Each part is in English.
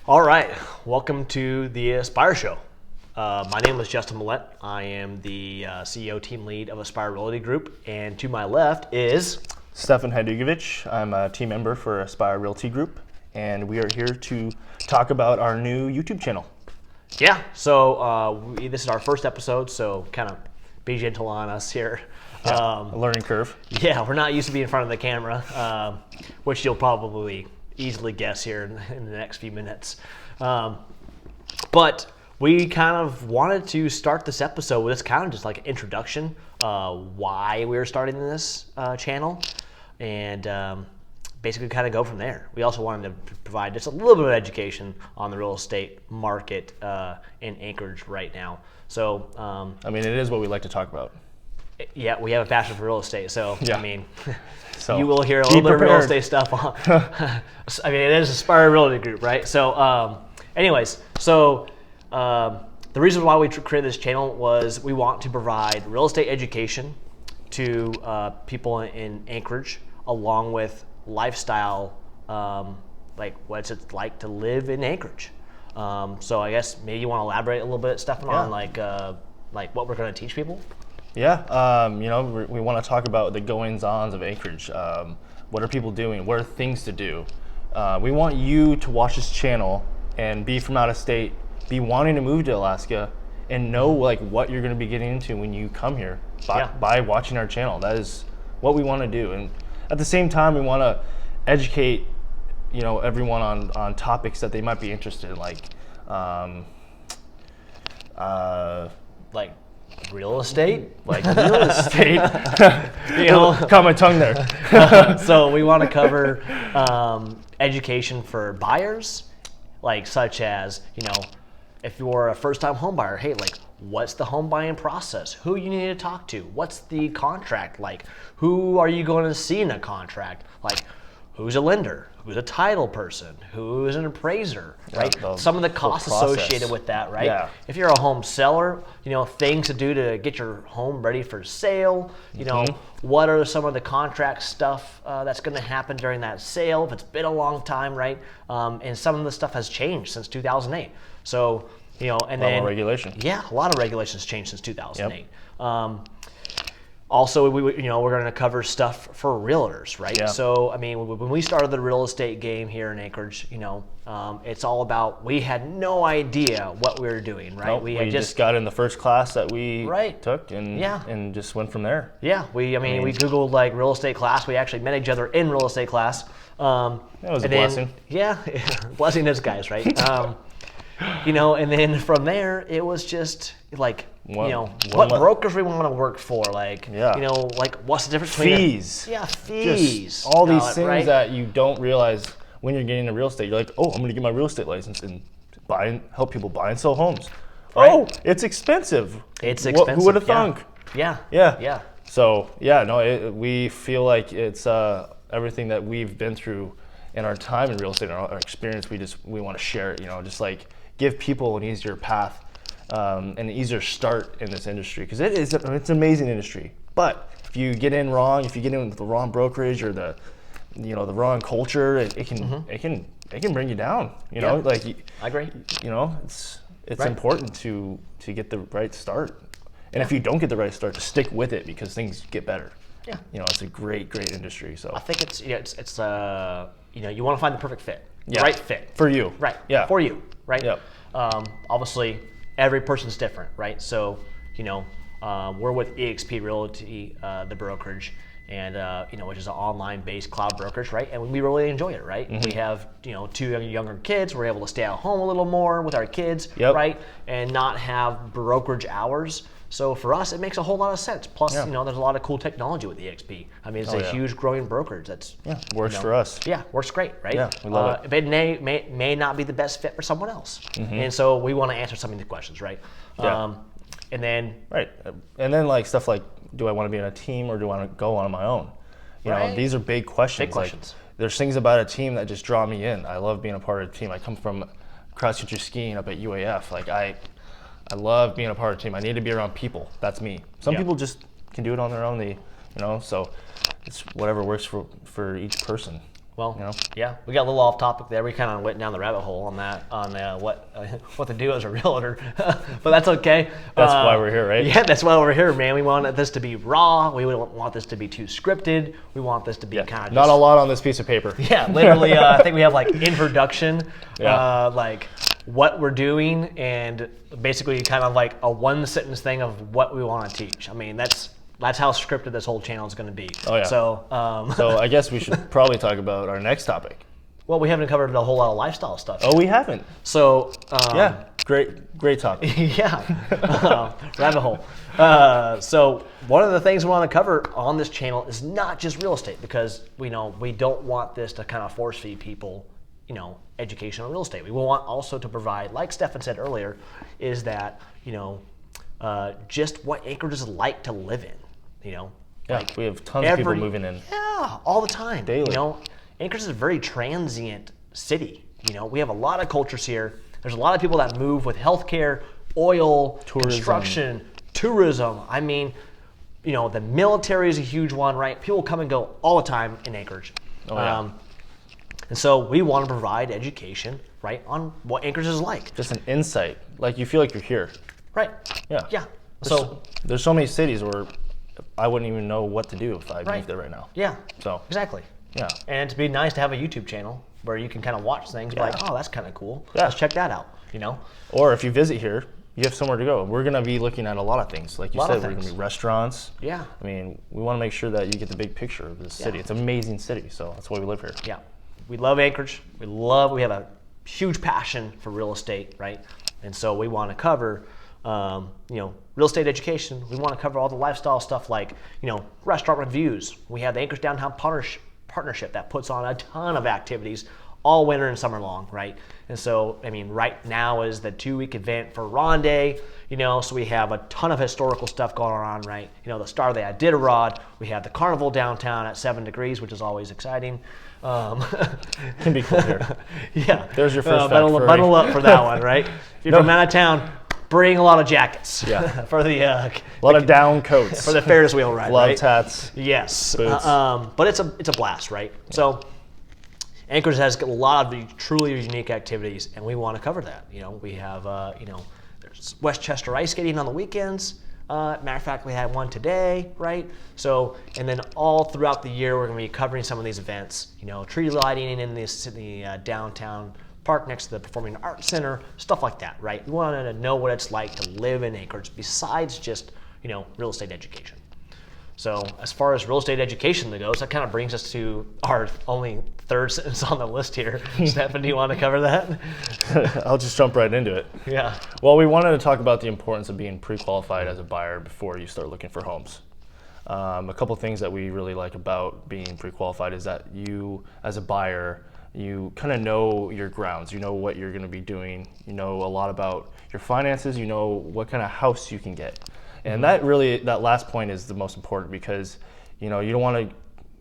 All right, welcome to the Aspire Show. My name is Justin Millett. I am the CEO team lead of Aspire Realty Group, and to my left is Stefan Hadugovic. I'm a team member for Aspire Realty Group, and we are here to talk about our new YouTube channel. Yeah. So this is our first episode, so kind of be gentle on us here. A learning curve. Yeah, we're not used to being in front of the camera, which you'll probably easily guess here in the next few minutes. But we kind of wanted to start this episode with this kind of just like an introduction, why we were starting this channel, and basically kind of go from there. We also wanted to provide just a little bit of education on the real estate market in Anchorage right now. So, I mean, it is what we like to talk about. Yeah, we have a passion for real estate, so Yeah. I mean, So, you will hear a little bit of real prepared. estate stuff on. I mean, it is Aspire Realty Group, right? So, anyways, the reason why we created this channel was we want to provide real estate education to people in Anchorage, along with lifestyle, like what's it like to live in Anchorage. So I guess maybe you want to elaborate a little bit, Stefan, on like what we're going to teach people. Yeah, we want to talk about the goings-ons of Anchorage. What are people doing? What are things to do? We want you to watch this channel and be from out of state, be wanting to move to Alaska, and know like what you're going to be getting into when you come here by watching our channel. That is what we want to do, and at the same time, we want to educate everyone on topics that they might be interested in, like real estate. Like real estate. Caught my tongue there. So we want to cover education for buyers, like such as, if you're a first-time home buyer, hey, like what's the home buying process? Who you need to talk to? What's the contract like? Who are you going to see in a contract? Like who's a lender? Who's a title person? Who's an appraiser? Right? Some of the costs associated with that, right? Yeah. If you're a home seller, things to do to get your home ready for sale. What are some of the contract stuff that's going to happen during that sale if it's been a long time, right? And some of the stuff has changed since 2008. So, and A lot of regulation. Yeah, a lot of regulations changed since 2008. Also, we're going to cover stuff for realtors, right? Yeah. So, I mean, when we started the real estate game here in Anchorage, it's all about, we had no idea what we were doing, right? Nope, we just got in the first class that we took and just went from there. Yeah, we Googled like real estate class. We actually met each other in real estate class. That was a blessing. Yeah, blessing in disguise, right? And then from there, it was just like, what brokers we want to work for, like, like what's the difference between fees? Fees. Just all these things that you don't realize when you're getting into real estate. You're like, oh, I'm going to get my real estate license and help people buy and sell homes. Right? Oh, it's expensive. It's expensive. Who would have thunk? Yeah. So we feel like it's everything that we've been through in our time in real estate, our experience. We want to share it. Just like give people an easier path. An easier start in this industry, because it's an amazing industry. But if you get in wrong, if you get in with the wrong brokerage or the wrong culture, it can bring you down. I agree. It's important to get the right start, and if you don't get the right start, to stick with it, because things get better. Yeah. It's a great industry. So I think it's you want to find the perfect fit, Yeah. right fit for you. Right. Yeah. For you. Right. Yep. Obviously, every person's different, right? So, we're with eXp Realty, the brokerage, and which is an online-based cloud brokerage, right? And we really enjoy it, right? We have two younger kids. We're able to stay at home a little more with our kids, right? And not have brokerage hours. So for us, it makes a whole lot of sense. Plus, there's a lot of cool technology with eXp. I mean, it's a huge growing brokerage. That's works for us. Yeah, works great, right? Yeah, we love it. But it may not be the best fit for someone else, and so we want to answer some of the questions, right? Yeah. And then like stuff like, do I want to be on a team or do I want to go on my own? These are big questions. Big questions. Like, there's things about a team that just draw me in. I love being a part of a team. I come from cross-country skiing up at UAF. Like I love being a part of a team. I need to be around people. That's me. Some people just can do it on their own. So it's whatever works for each person. Well, You know? yeah, we got a little off topic there. We kind of went down the rabbit hole on that, on what to do as a realtor, but that's okay. That's why we're here, right? Yeah, that's why we're here, man. We want this to be raw. We don't want this to be too scripted. We want this to be kind of not a lot on this piece of paper. Yeah, literally. I think we have like introduction, Yeah. like what we're doing, and basically kind of like a one sentence thing of what we want to teach. I mean, that's how scripted this whole channel is going to be. Oh yeah. So, So I guess we should probably talk about our next topic. well, we haven't covered a whole lot of lifestyle stuff. Oh, we haven't. So, Yeah, great topic. yeah, rabbit hole. So one of the things we want to cover on this channel is not just real estate, because we don't want this to kind of force feed people, education on real estate. We want also to provide, like Stefan said earlier, is that just what Anchorage is like to live in. Yeah, like we have tons of people moving in. Yeah, all the time. Daily. Anchorage is a very transient city. We have a lot of cultures here. There's a lot of people that move with healthcare, oil, Tourism. construction, tourism. I mean, the military is a huge one, right? People come and go all the time in Anchorage. Oh, yeah. And so we want to provide education, right, on what Anchorage is like. Just an insight, like you feel like you're here. Right. Yeah. Yeah. So there's so many cities where I wouldn't even know what to do if I Right. moved there right now. Yeah. So Exactly. yeah. And it'd be nice to have a YouTube channel where you can kind of watch things, be like, oh, that's kind of cool. Yeah. Let's check that out. Or if you visit here, you have somewhere to go. We're gonna be looking at a lot of things, like you Lot of said. We're things. gonna be restaurants. Yeah. I mean, we want to make sure that you get the big picture of this city. Yeah. It's an amazing city, so that's why we live here. Yeah. We love Anchorage. We have a huge passion for real estate, right? And so we want to cover, real estate education. We want to cover all the lifestyle stuff like, restaurant reviews. We have the Anchorage Downtown Partnership that puts on a ton of activities all winter and summer long, right? And so, I mean, right now is the 2-week event for Ronde, so we have a ton of historical stuff going on, right? The Star of the Iditarod. We have the Carnival downtown at 7 degrees, which is always exciting. Can be cool here. Yeah. There's your first fact, bundle up for that one, right? If you're from out of town, bring a lot of jackets. Yeah. For the A lot of down coats. for the Ferris wheel ride, Love right? tats. Yes. Boots. But it's a blast, right? Yeah. So Anchorage has a lot of truly unique activities, and we want to cover that. We have there's Westchester ice skating on the weekends. Matter of fact, we had one today, right? So, and then all throughout the year, we're going to be covering some of these events. Tree lighting in the downtown park next to the Performing Arts Center, stuff like that, right? We wanted to know what it's like to live in Anchorage besides just real estate education. So, as far as real estate education goes, that kind of brings us to our only third sentence on the list here. Stefan, do you want to cover that? I'll just jump right into it. Yeah. Well, we wanted to talk about the importance of being pre-qualified as a buyer before you start looking for homes. A couple things that we really like about being pre-qualified is that you, as a buyer, you kind of know your grounds. You know what you're going to be doing. You know a lot about your finances. You know what kind of house you can get. And that last point is the most important, because you don't want to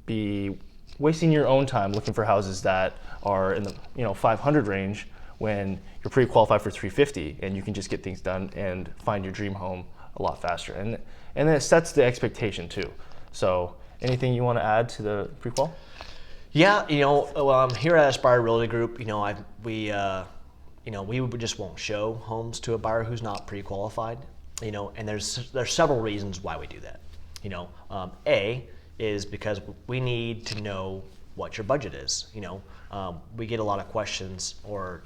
be wasting your own time looking for houses that are in the 500 range when you're pre-qualified for 350 and you can just get things done and find your dream home a lot faster. And then it sets the expectation too. So anything you want to add to the pre-qual? Yeah, here at Aspire Realty Group, we just won't show homes to a buyer who's not pre-qualified. And there's several reasons why we do that. A is because we need to know what your budget is. We get a lot of questions, or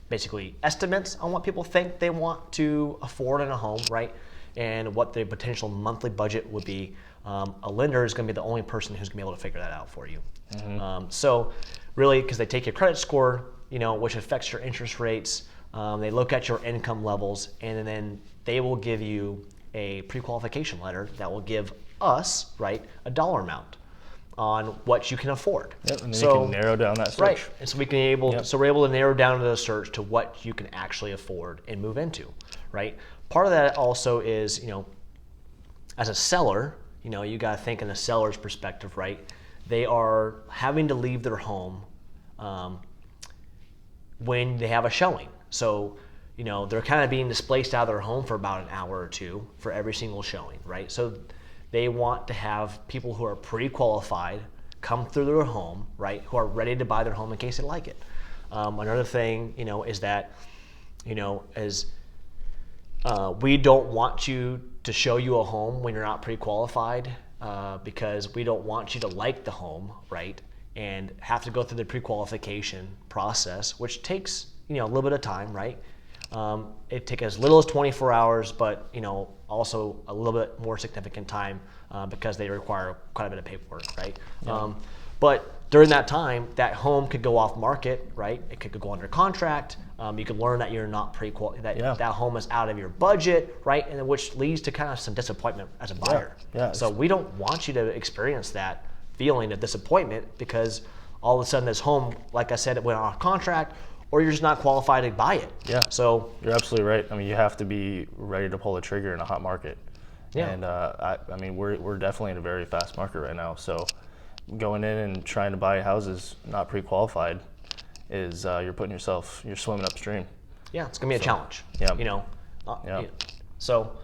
basically estimates on what people think they want to afford in a home, right? And what the potential monthly budget would be. A lender is going to be the only person who's going to be able to figure that out for you. Mm-hmm. So really, because they take your credit score, which affects your interest rates. They look at your income levels, and then they will give you a pre-qualification letter that will give us, right, a dollar amount on what you can afford. Yep, and then you can narrow down that search. Right, and so we're able to narrow down the search to what you can actually afford and move into, right? Part of that also is, as a seller, you got to think in a seller's perspective, right? They are having to leave their home when they have a showing. So, they're kind of being displaced out of their home for about an hour or two for every single showing, right? So they want to have people who are pre-qualified come through their home, right, who are ready to buy their home in case they like it. Another thing, is that, we don't want you to show you a home when you're not pre-qualified, because we don't want you to like the home, right, and have to go through the pre-qualification process, which takes, a little bit of time, right? It takes as little as 24 hours, but also a little bit more significant time because they require quite a bit of paperwork, right? Yeah. But during that time, that home could go off market, right? It could go under contract. You could learn that you're not that home is out of your budget, right? And which leads to kind of some disappointment as a buyer. Yeah. So we don't want you to experience that feeling of disappointment because all of a sudden this home, like I said, it went off contract, or you're just not qualified to buy it. Yeah. So you're absolutely right. I mean, you have to be ready to pull the trigger in a hot market. Yeah. And I mean, we're definitely in a very fast market right now. So going in and trying to buy houses not pre-qualified is you're swimming upstream. Yeah, it's gonna be a challenge. Yeah. So,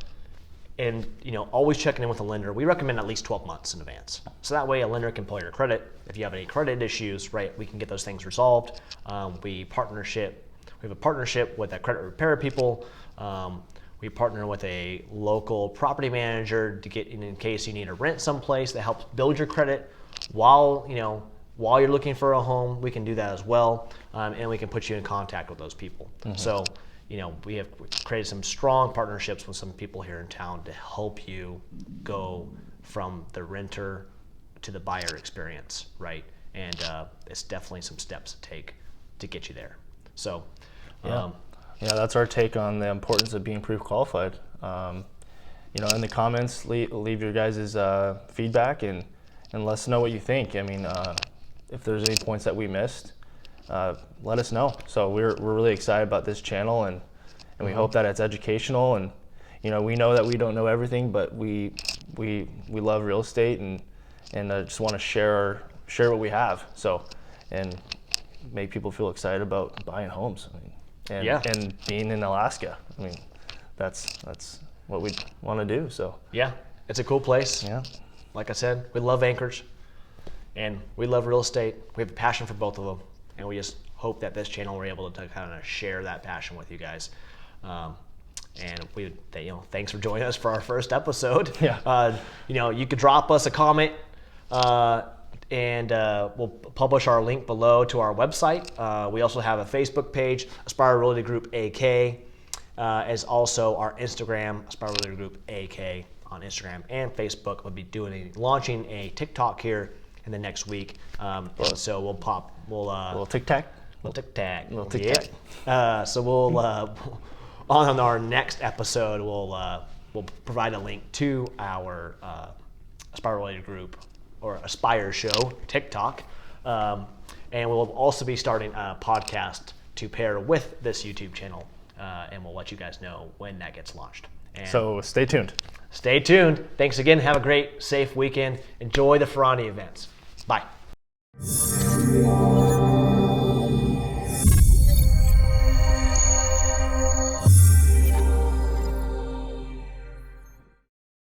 and always checking in with a lender. We recommend at least 12 months in advance. So that way a lender can pull your credit. If you have any credit issues, right, we can get those things resolved. We have a partnership with a credit repair people. We partner with a local property manager to get in case you need to rent someplace that helps build your credit while you're looking for a home. We can do that as well, and we can put you in contact with those people. Mm-hmm. So we have created some strong partnerships with some people here in town to help you go from the renter to the buyer experience, right? And it's definitely some steps to take to get you there. So yeah, that's our take on the importance of being pre-qualified. In the comments, leave your guys' feedback and let us know what you think. I mean, if there's any points that we missed, let us know. So we're really excited about this channel, and we hope that it's educational. And we know that we don't know everything, but we love real estate and just want to share what we have. So and make people feel excited about buying homes. I mean, and being in Alaska. I mean, that's what we want to do. So yeah, it's a cool place. Yeah, like I said, we love Anchorage, and we love real estate. We have a passion for both of them, and we just hope that this channel we're able to kind of share that passion with you guys. And thanks for joining us for our first episode. Yeah. You could drop us a comment, and we'll publish our link below to our website. We also have a Facebook page, Aspire Realty Group AK, as also our Instagram, Aspire Realty Group AK on Instagram and Facebook. We'll be launching a TikTok here in the next week. And so we'll little tic-tac. Little tic-tac. So we'll on our next episode we'll provide a link to our Aspire Realty Group or Aspire Show TikTok, and we'll also be starting a podcast to pair with this YouTube channel, and we'll let you guys know when that gets launched. And so stay tuned. Stay tuned. Thanks again. Have a great, safe weekend. Enjoy the Ferrani events. Bye.